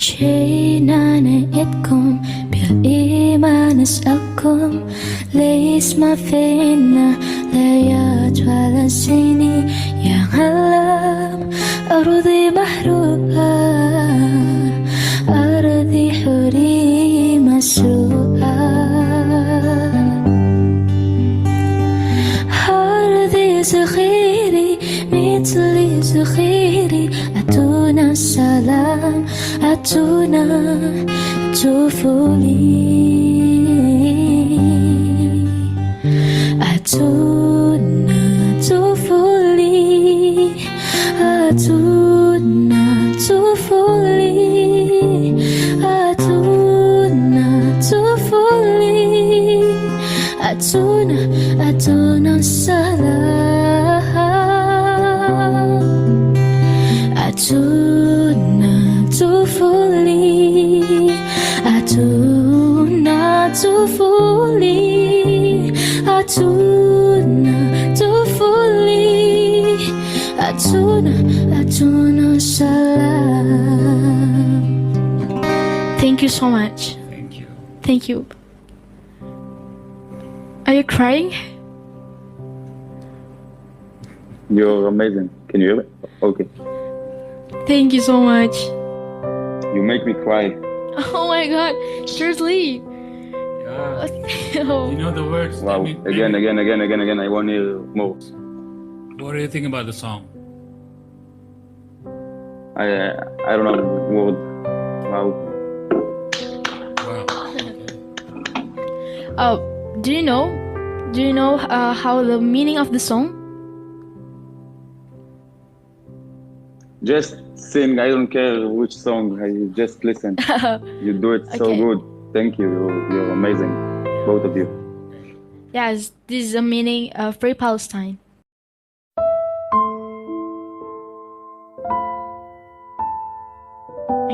جينا نعيدكم بالإيمان نسألكم ليس ما فينا ليات ولا سنين يا علم أرضي محروقة أرضي حري مسروقة أرضي زخيري مثلي زخيري أتونا السلام أتونا طفولي أتونا طفولي أتونا طفولي أتونا طفولي أتونا السلام أتونا طفولي أتونا طفولي أتونا طفولي أتونا السلام. Thank you so much. Thank you. Thank you. Are you crying? You're amazing. Can you hear me? Okay. Thank you so much. You make me cry. Oh my god, seriously. Yeah. Oh. You know the words. Wow. Again. I want to hear more. What do you think about the song? I don't know word. Wow. Wow. Do you know how the meaning of the song? Just sing. I don't care which song. I just listen. You do it so Okay. good. Thank you. You're amazing. Both of you. Yes, this is a meaning of Free Palestine.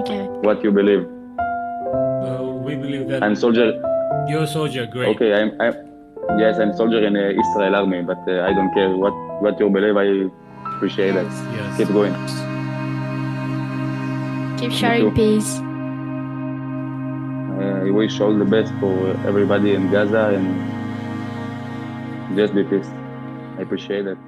Okay. What you believe? We believe that I'm soldier. you're a soldier. Great. Okay. Yes, I'm soldier in Israel army, but I don't care what you believe. I appreciate it. Yes. Keep going. Keep sharing too. peace. I wish all the best for everybody in Gaza and just be peace. I appreciate it.